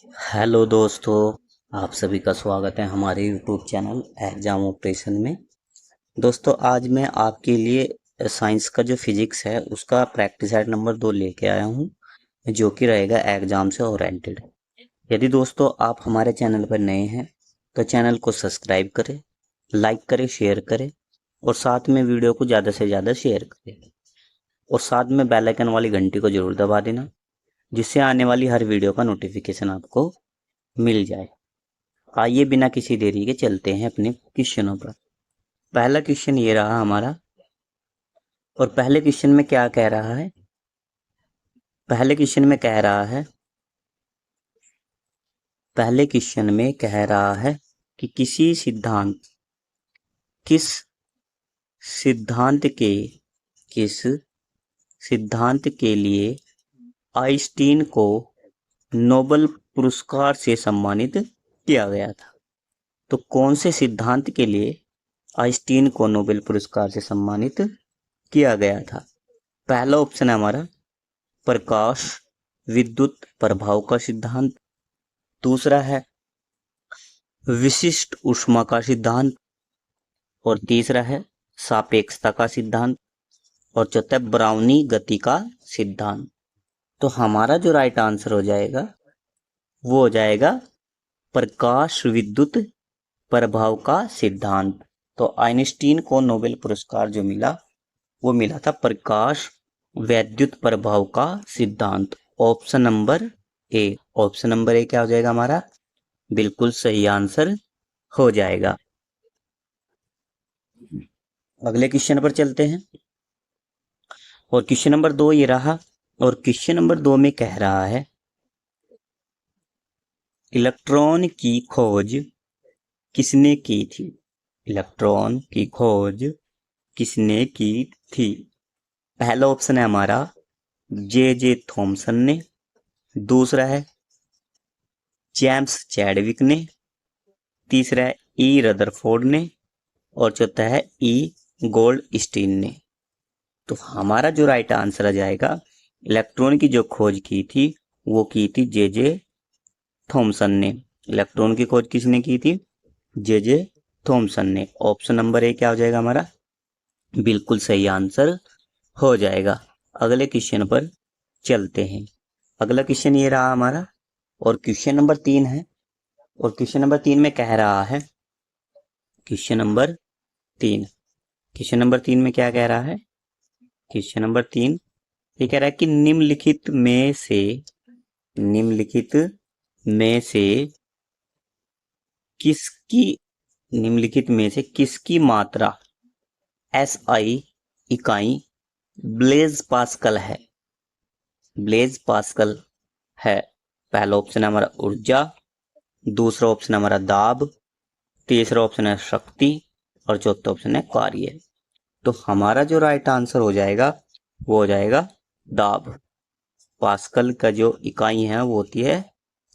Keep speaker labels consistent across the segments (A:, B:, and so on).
A: Hello दोस्तों, आप सभी का स्वागत है हमारे यूट्यूब चैनल एग्जाम ऑपरेशन में। दोस्तों, आज मैं आपके लिए साइंस का जो फिजिक्स है उसका प्रैक्टिस सेट नंबर 2 लेके आया हूँ, जो कि रहेगा एग्जाम से ओरिएंटेड। यदि दोस्तों आप हमारे चैनल पर नए हैं तो चैनल को सब्सक्राइब करें, लाइक करें, शेयर करें और साथ में वीडियो को ज़्यादा से ज़्यादा शेयर करें और साथ में बेल आइकन वाली घंटी को जरूर दबा देना, जिससे आने वाली हर वीडियो का नोटिफिकेशन आपको मिल जाए। आइए बिना किसी देरी के चलते हैं अपने क्वेश्चनों पर। पहला क्वेश्चन ये रहा हमारा, और पहले क्वेश्चन में क्या कह रहा है? पहले क्वेश्चन में कह रहा है पहले क्वेश्चन में कह रहा है कि किस सिद्धांत के किस सिद्धांत के लिए आइंस्टीन को नोबेल पुरस्कार से सम्मानित किया गया था। तो कौन से सिद्धांत के लिए आइंस्टीन को नोबेल पुरस्कार से सम्मानित किया गया था? पहला ऑप्शन है हमारा प्रकाश विद्युत प्रभाव का सिद्धांत। दूसरा है विशिष्ट ऊष्मा का सिद्धांत। और तीसरा है सापेक्षता का सिद्धांत। और चौथा है ब्राउनी गति का सिद्धांत। तो हमारा जो राइट आंसर हो जाएगा वो हो जाएगा प्रकाश विद्युत प्रभाव का सिद्धांत। तो आइंस्टीन को नोबेल पुरस्कार जो मिला वो मिला था प्रकाश वैद्युत प्रभाव का सिद्धांत। Option number A. Option number A क्या हो जाएगा हमारा? बिल्कुल सही आंसर हो जाएगा। अगले क्वेश्चन पर चलते हैं और क्वेश्चन नंबर 2 ये रहा। और क्वेश्चन नंबर 2 में कह रहा है इलेक्ट्रॉन की खोज किसने की थी? इलेक्ट्रॉन की खोज किसने की थी? पहला ऑप्शन है हमारा जे जे थॉमसन ने। दूसरा है जेम्स चैडविक ने। तीसरा है ई रदरफोर्ड ने। और चौथा है ई गोल्ड स्टीन ने। तो हमारा जो राइट आंसर आ जाएगा, इलेक्ट्रॉन की जो खोज की थी वो की थी जे जे थॉमसन ने। इलेक्ट्रॉन की खोज किसने की थी? जे जे थॉमसन ने। ऑप्शन नंबर ए क्या हो जाएगा हमारा? बिल्कुल सही आंसर हो जाएगा। अगले क्वेश्चन पर चलते हैं। अगला क्वेश्चन ये रहा हमारा और क्वेश्चन नंबर 3 है। और क्वेश्चन नंबर 3 में कह रहा है क्वेश्चन नंबर 3 क्वेश्चन नंबर 3 में क्या कह रहा है? क्वेश्चन नंबर 3 ये कह रहा है कि निम्नलिखित में से किसकी निम्नलिखित में से किसकी मात्रा एसआई इकाई ब्लेज पास्कल है? ब्लेज पास्कल है। पहला ऑप्शन है हमारा ऊर्जा। दूसरा ऑप्शन है हमारा दाब। तीसरा ऑप्शन है शक्ति। और चौथा ऑप्शन है कार्य। तो हमारा जो राइट आंसर हो जाएगा वो हो जाएगा दाब। पास्कल का जो इकाई है वो होती है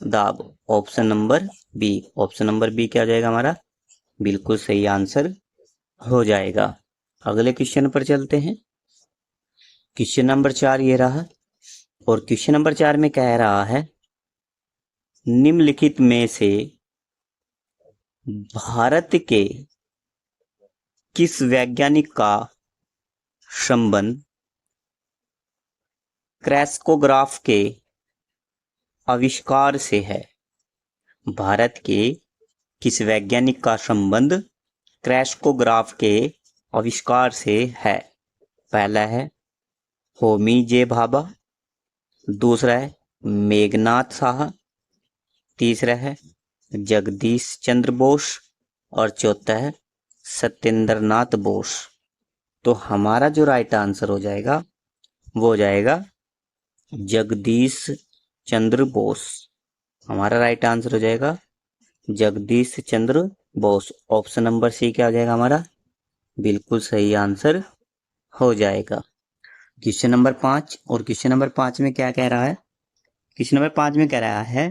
A: दाब। Option number B. Option number B क्या हो जाएगा हमारा? बिल्कुल सही आंसर हो जाएगा। अगले क्वेश्चन पर चलते हैं। क्वेश्चन नंबर 4 ये रहा और क्वेश्चन नंबर 4 में कह रहा है निम्नलिखित में से भारत के किस वैज्ञानिक का संबंध क्रैस्कोग्राफ के आविष्कार से है? भारत के किस वैज्ञानिक का संबंध क्रैस्कोग्राफ के आविष्कार से है? पहला है होमी जे भाभा। दूसरा है मेघनाथ साहा। तीसरा है जगदीश चंद्र बोस। और चौथा है सत्येंद्रनाथ बोस। तो हमारा जो राइट आंसर हो जाएगा वो हो जाएगा जगदीश चंद्र बोस। हमारा राइट आंसर हो जाएगा Jagdish Chandra Bose. Option number C क्या हो जाएगा हमारा? बिल्कुल सही आंसर हो जाएगा। क्वेश्चन नंबर 5 और क्वेश्चन नंबर 5 में क्या कह रहा है? क्वेश्चन नंबर 5 में कह रहा है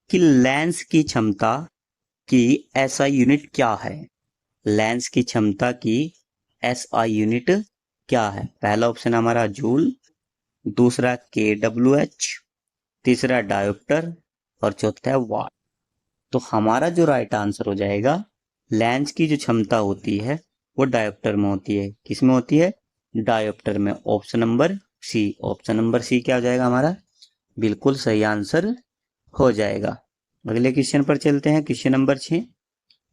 A: कि लेंस की क्षमता की एसआई यूनिट क्या है? लेंस की क्षमता की एसआई यूनिट क्या है? पहला ऑप्शन हमारा जूल। दूसरा KWH। तीसरा डायोप्टर। और चौथा है वाट। तो हमारा जो राइट आंसर हो जाएगा, लेंस की जो क्षमता होती है वो डायोप्टर में होती है। किस में होती है? डायोप्टर में। Option number C. Option number C क्या हो जाएगा हमारा? बिल्कुल सही आंसर हो जाएगा। अगले क्वेश्चन पर चलते हैं, क्वेश्चन नंबर 6।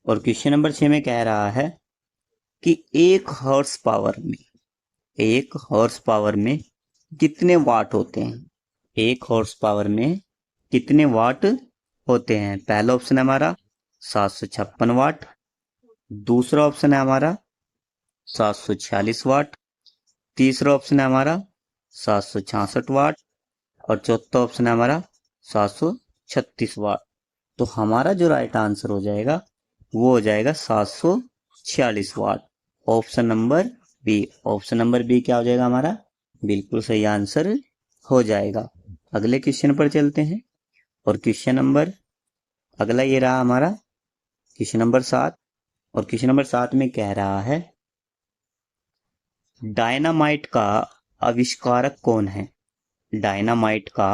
A: और क्वेश्चन नंबर 6 में कह रहा है कि एक हॉर्स पावर में कितने वाट होते हैं? एक हॉर्स पावर में कितने वाट होते हैं? पहला ऑप्शन है हमारा 756 वाट, दूसरा ऑप्शन है हमारा 746 वाट, तीसरा ऑप्शन है हमारा 766 वाट और चौथा ऑप्शन है हमारा 736 वाट। तो हमारा जो राइट आंसर हो जाएगा वो हो जाएगा 746 watt. Option number B. Option number B क्या हो जाएगा हमारा? बिल्कुल सही आंसर हो जाएगा। अगले क्वेश्चन पर चलते हैं। और क्वेश्चन नंबर अगला ये रहा हमारा क्वेश्चन नंबर 7। और क्वेश्चन नंबर 7 में कह रहा है डायनामाइट का आविष्कारक कौन है? डायनामाइट का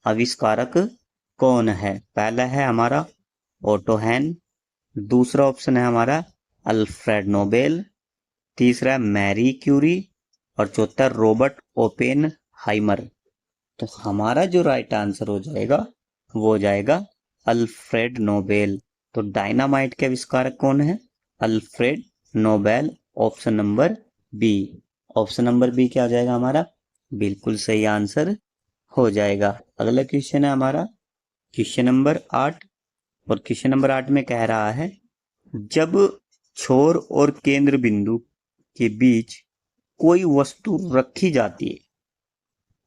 A: आविष्कारक कौन है? पहला है हमारा ओटो हैन, दूसरा ऑप्शन है हमारा अल्फ्रेड नोबेल, तीसरा है मैरी क्यूरी और चौथा रॉबर्ट ओपेनहाइमर। तो हमारा जो राइट आंसर हो जाएगा वो हो जाएगा अल्फ्रेड नोबेल। तो डायनामाइट के आविष्कारक कौन है? Alfred Nobel. Option number B. Option number B क्या हो जाएगा हमारा? बिल्कुल सही आंसर हो जाएगा। अगला क्वेश्चन है हमारा क्वेश्चन नंबर 8। और क्वेश्चन नंबर 8 में कह रहा है जब छोर और केंद्र बिंदु के बीच कोई वस्तु रखी जाती है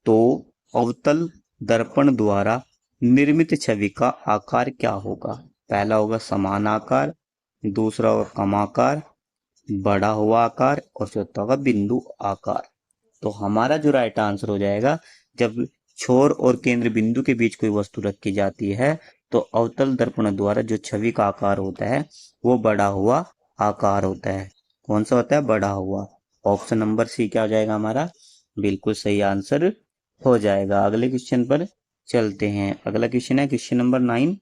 A: तो अवतल दर्पण द्वारा निर्मित छवि का आकार क्या होगा? पहला होगा समान आकार, दूसरा होगा कम आकार, बड़ा हुआ आकार और चौथा होगा बिंदु आकार। तो हमारा जो राइट आंसर हो जाएगा, जब छोर और केंद्र बिंदु के बीच कोई वस्तु रखी जाती है तो अवतल दर्पण द्वारा जो छवि का आकार होता है वो बड़ा हुआ आकार होता है। कौन सा होता है? बड़ा हुआ। ऑप्शन नंबर सी क्या हो जाएगा हमारा? बिल्कुल सही आंसर हो जाएगा। अगले क्वेश्चन पर चलते हैं। अगला क्वेश्चन है क्वेश्चन नंबर 9।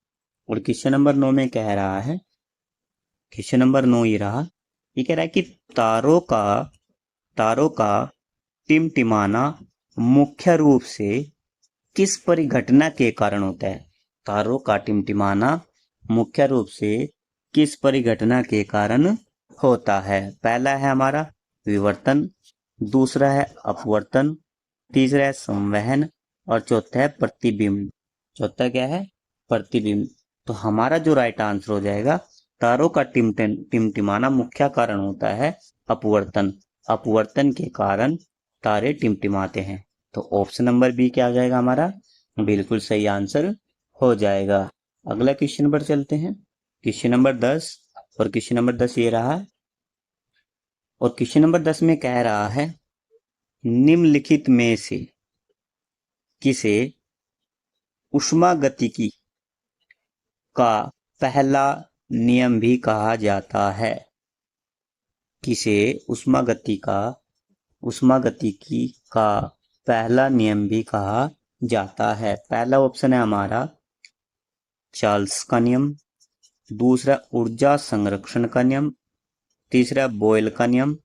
A: और क्वेश्चन नंबर 9 में कह रहा है, क्वेश्चन नंबर 9 ये रहा, ये कह रहा है कि तारों का टिमटिमाना मुख्य रूप से किस परिघटना के कारण होता है? तारों का टिमटिमाना मुख्य रूप से किस परिघटना के कारण होता है? पहला है हमारा विवर्तन, दूसरा है अपवर्तन, तीसरा है संवहन और चौथा है प्रतिबिंब। चौथा क्या है? प्रतिबिंब। तो हमारा जो राइट आंसर हो जाएगा, तारों का टिमटिमाना मुख्य कारण होता है अपवर्तन। अपवर्तन के कारण तारे टिमटिमाते हैं। तो ऑप्शन नंबर बी क्या हो जाएगा हमारा? बिल्कुल सही आंसर हो जाएगा। अगला क्वेश्चन पर चलते हैं, क्वेश्चन नंबर 10। और क्वेश्चन नंबर 10 ये रहा। और क्वेश्चन नंबर 10 में कह रहा है निम्नलिखित में से किसे ऊष्मागतिकी का पहला नियम भी कहा जाता है? किसे ऊष्मागतिकी का पहला नियम भी कहा जाता है? पहला ऑप्शन है हमारा चार्ल्स का नियम, दूसरा ऊर्जा संरक्षण का नियम, तीसरा बॉयल का नियम,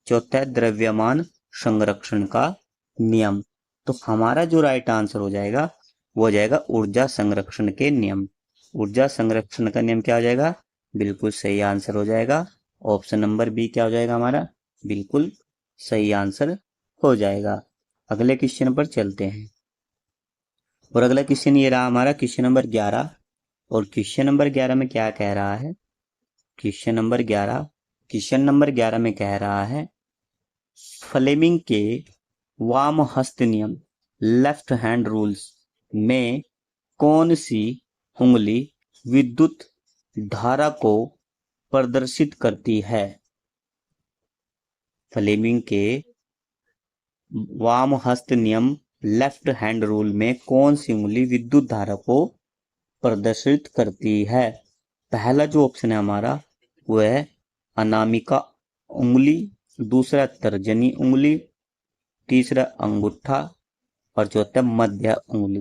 A: चौथा द्रव्यमान संरक्षण का नियम। तो हमारा जो राइट आंसर हो जाएगा वो हो जाएगा ऊर्जा संरक्षण के नियम। ऊर्जा संरक्षण का नियम क्या हो जाएगा? बिल्कुल सही आंसर हो जाएगा। ऑप्शन नंबर बी क्या हो जाएगा हमारा? बिल्कुल सही आंसर हो जाएगा। अगले क्वेश्चन पर चलते हैं। और अगला क्वेश्चन ये रहा हमारा क्वेश्चन नंबर 11। और क्वेश्चन नंबर 11 में क्या कह रहा है? क्वेश्चन नंबर 11 में कह रहा है फ्लेमिंग के वाम हस्त नियम लेफ्ट हैंड रूल्स में कौन सी उंगली विद्युत धारा को प्रदर्शित करती है? फ्लेमिंग के वाम हस्त नियम लेफ्ट हैंड रूल में कौन सी उंगली विद्युत धारा को प्रदर्शित करती है? पहला जो ऑप्शन है हमारा वो है अनामिका उंगली, दूसरा तर्जनी उंगली, तीसरा अंगूठा और चौथा मध्य उंगली।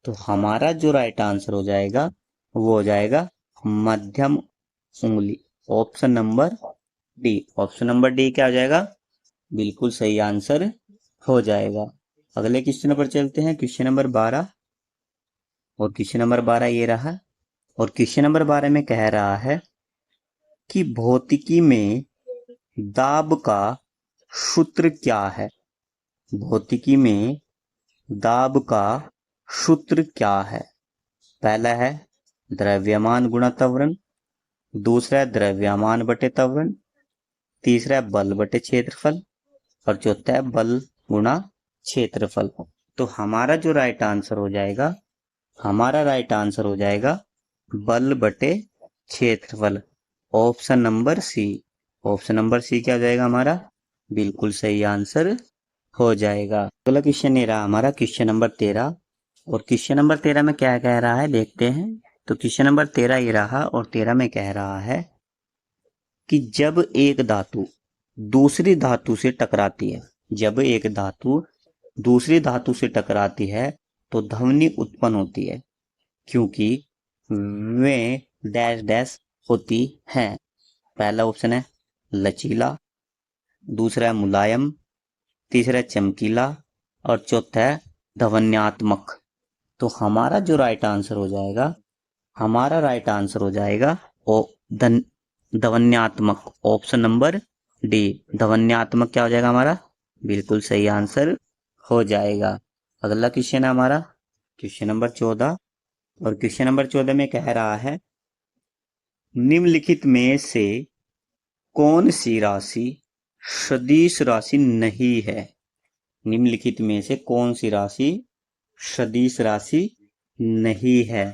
A: तो हमारा जो राइट आंसर हो जाएगा वो हो जाएगा मध्यम उंगली, option number D. Option number D क्या हो जाएगा, बिल्कुल सही आंसर हो जाएगा। अगले क्वेश्चन पर चलते हैं, क्वेश्चन नंबर 12। और क्वेश्चन नंबर 12 ये रहा। और क्वेश्चन नंबर 12 में कह रहा है कि भौतिकी में दाब का सूत्र क्या है। भौतिकी में दाब का सूत्र क्या है। पहला है द्रव्यमान गुणा त्वरण, दूसरा है द्रव्यमान बटे त्वरण, तीसरा है बल बटे क्षेत्रफल, और चौथा है बल गुणा क्षेत्रफल। तो हमारा जो राइट आंसर हो जाएगा, हमारा राइट आंसर हो जाएगा बल बटे क्षेत्रफल, option number C. Option number C क्या हो जाएगा हमारा, बिल्कुल सही आंसर हो जाएगा। अगला क्वेश्चन ये रहा हमारा क्वेश्चन नंबर 13। और क्वेश्चन नंबर 13 में क्या कह रहा है देखते हैं। तो क्वेश्चन नंबर 13 ये रहा, और 13 में कह रहा है कि जब एक धातु दूसरी धातु से टकराती है, जब एक धातु दूसरी धातु से टकराती है तो ध्वनि उत्पन्न होती है, क्योंकि वे डैश डैश होती हैं। पहला ऑप्शन है लचीला, दूसरा है मुलायम, तीसरा है चमकीला, और चौथा है ध्वन्यात्मक। तो हमारा जो राइट आंसर हो जाएगा, हमारा राइट आंसर हो जाएगा ओ ध्वन्यात्मक, ऑप्शन नंबर डी। ध्वन्यात्मक क्या हो जाएगा हमारा, बिल्कुल सही आंसर हो जाएगा। अगला क्वेश्चन है हमारा क्वेश्चन नंबर 14। और क्वेश्चन नंबर 14 में कह रहा है निम्नलिखित में से कौन सी राशि सदिश राशि नहीं है। निम्नलिखित में से कौन सी राशि सदिश राशि नहीं है।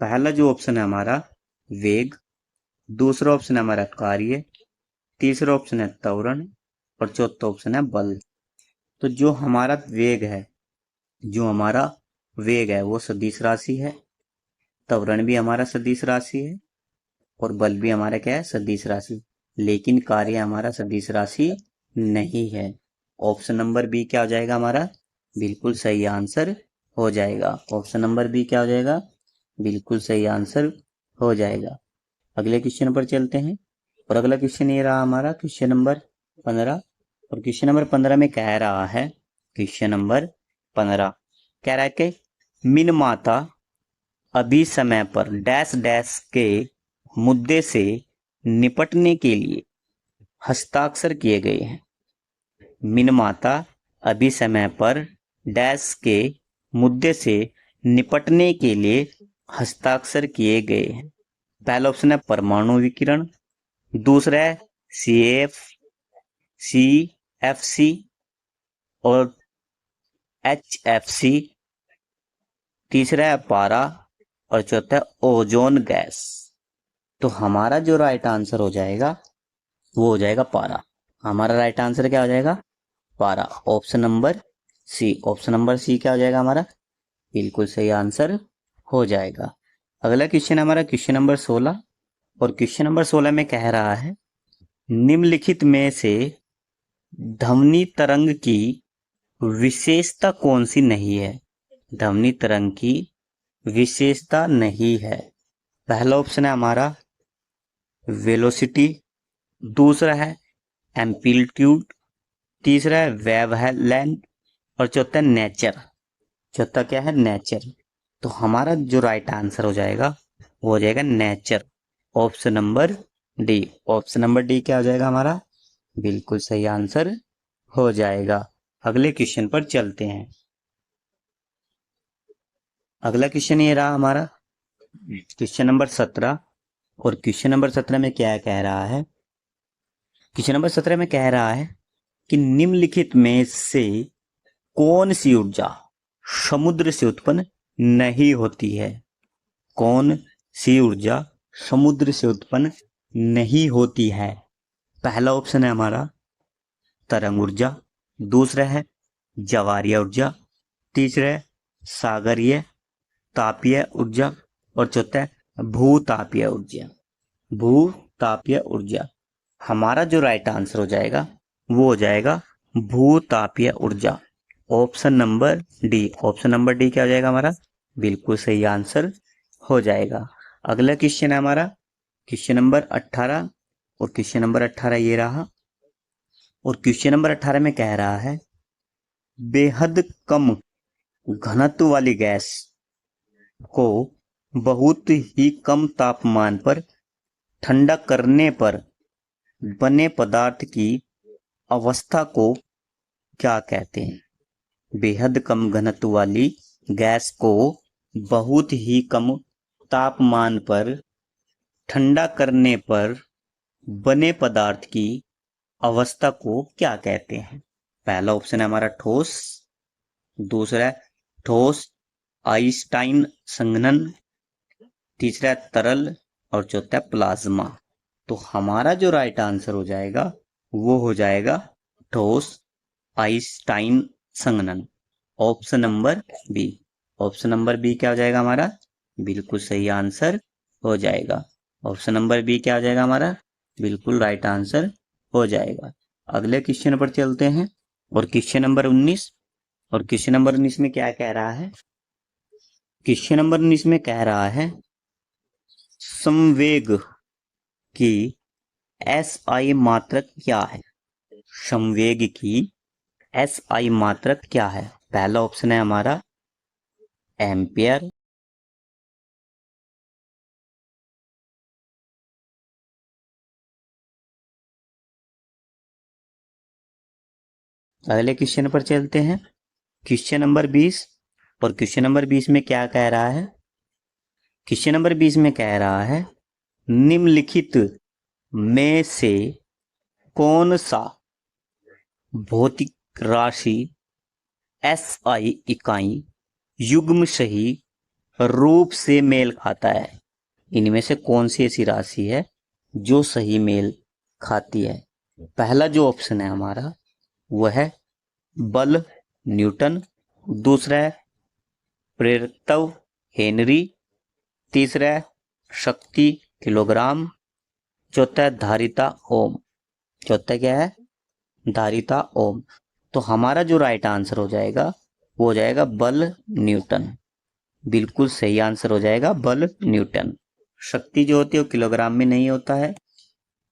A: पहला जो ऑप्शन है हमारा वेग, दूसरा ऑप्शन है हमारा कार्य, तीसरा ऑप्शन है त्वरण, और चौथा ऑप्शन है बल। तो जो हमारा वेग है, जो हमारा वेग है वो सदिश राशि है, त्वरण भी हमारा सदिश राशि है, और बल भी हमारा क्या है, सदिश राशि। लेकिन कार्य हमारा सदिश राशि नहीं है। ऑप्शन नंबर बी क्या हो जाएगा हमारा, बिल्कुल सही आंसर हो जाएगा। ऑप्शन नंबर बी क्या हो जाएगा, बिल्कुल सही आंसर हो जाएगा। अगले क्वेश्चन पर चलते हैं। और अगला क्वेश्चन ये रहा हमारा क्वेश्चन नंबर 15। और क्वेश्चन नंबर 15 में कह रहा है, क्वेश्चन नंबर 15 कह रहा है कि मिन माता अभी समय पर डैश डैश के मुद्दे से निपटने के लिए हस्ताक्षर किए गए हैं। मिन माता अभी समय पर डैश के मुद्दे से निपटने के लिए हस्ताक्षर किए गए हैं। पहला ऑप्शन है परमाणु विकिरण, दूसरा है CFC और HFC, तीसरा है पारा, और चौथा है ओजोन गैस। तो हमारा जो राइट आंसर हो जाएगा वो हो जाएगा पारा। हमारा राइट आंसर क्या हो जाएगा, पारा, option number C. Option number C क्या हो जाएगा हमारा, बिल्कुल सही आंसर हो जाएगा। अगला क्वेश्चन हमारा क्वेश्चन नंबर 16। और क्वेश्चन नंबर 16 में कह रहा है निम्नलिखित में से ध्वनि तरंग की विशेषता कौन सी नहीं है। ध्वनि तरंग की विशेषता नहीं है। पहला ऑप्शन है हमारा वेलोसिटी, दूसरा है एम्पलीट्यूड, तीसरा है वेवलेंथ, और चौथा नेचर। चौथा क्या है, नेचर। तो हमारा जो राइट आंसर हो जाएगा वो हो जाएगा nature, option number D. Option number D क्या हो जाएगा हमारा, बिल्कुल सही आंसर हो जाएगा। अगले क्वेश्चन पर चलते हैं। अगला क्वेश्चन ये रहा हमारा क्वेश्चन नंबर 17। और क्वेश्चन नंबर 17 में क्या कह रहा है, क्वेश्चन नंबर 17 में कह रहा है कि निम्नलिखित में से कौन सी ऊर्जा समुद्र से उत्पन्न नहीं होती है। कौन सी ऊर्जा समुद्र से उत्पन्न नहीं होती है। पहला ऑप्शन है हमारा तरंग ऊर्जा, दूसरा है ज्वारीय ऊर्जा, तीसरा है सागरीय तापीय ऊर्जा, और चौथा है भूतापीय ऊर्जा। भूतापीय ऊर्जा। हमारा जो राइट आंसर हो जाएगा वो हो जाएगा भूतापीय ऊर्जा, option number D. Option number D क्या हो जाएगा हमारा, बिल्कुल सही आंसर हो जाएगा। अगला क्वेश्चन है हमारा क्वेश्चन नंबर 18 और क्वेश्चन नंबर 18 ये रहा। और क्वेश्चन नंबर 18 में कह रहा है बेहद कम घनत्व वाली गैस को बहुत ही कम तापमान पर ठंडा करने पर बने पदार्थ की अवस्था को क्या कहते हैं? बेहद कम घनत्व वाली गैस को बहुत ही कम तापमान पर ठंडा करने पर बने पदार्थ की अवस्था को क्या कहते हैं? पहला ऑप्शन है हमारा ठोस, दूसरा है ठोस आइंस्टाइन संघनन, तीसरा है तरल और चौथा है प्लाज्मा। तो हमारा जो राइट आंसर हो जाएगा वो हो जाएगा ठोस आइंस्टाइन संघनन, option number B. Option number B क्या हो जाएगा हमारा? बिल्कुल सही आंसर हो जाएगा। ऑप्शन नंबर बी क्या हो जाएगा हमारा? बिल्कुल राइट आंसर हो जाएगा। अगले क्वेश्चन पर चलते हैं और क्वेश्चन नंबर 19। और क्वेश्चन नंबर 19 में क्या कह रहा है? क्वेश्चन नंबर 19 में कह रहा है संवेग की एसआई मात्रक क्या है? संवेग की एसआई मात्रक क्या है? पहला ऑप्शन है हमारा एम्पियर, अगले क्वेश्चन पर चलते हैं क्वेश्चन नंबर 20। और क्वेश्चन नंबर 20 में क्या कह रहा है? क्वेश्चन नंबर 20 में कह रहा है निम्नलिखित में से कौन सा भौतिक राशि एसआई इकाई युग्म सही रूप से मेल खाता है? इनमें से कौन सी ऐसी राशि है जो सही मेल खाती है? पहला जो ऑप्शन है हमारा वह है बल न्यूटन, दूसरा है प्रेरकत्व हेनरी, तीसरा है शक्ति किलोग्राम, चौथा है धारिता ओम। चौथा क्या है? धारिता ओम। तो हमारा जो राइट आंसर हो जाएगा वो हो जाएगा बल न्यूटन। बिल्कुल सही आंसर हो जाएगा बल न्यूटन। शक्ति जो होती है वो किलोग्राम में नहीं होता है,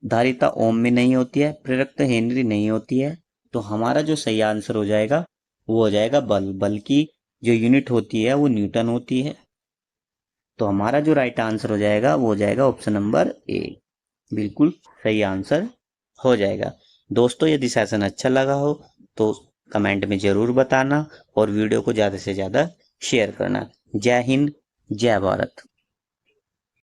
A: धारिता ओम में नहीं होती है, प्रेरकत्व हेनरी नहीं होती है। तो हमारा जो सही आंसर हो जाएगा वो हो जाएगा बल। बल की जो यूनिट होती है वो न्यूटन होती है। तो हमारा जो राइट आंसर हो जाएगा वो हो जाएगा ऑप्शन नंबर ए। बिल्कुल सही आंसर हो जाएगा। दोस्तों यदि सेशन अच्छा लगा हो तो कमेंट में जरूर बताना और वीडियो को ज़्यादा से ज़्यादा शेयर करना। जय हिंद, जय भारत।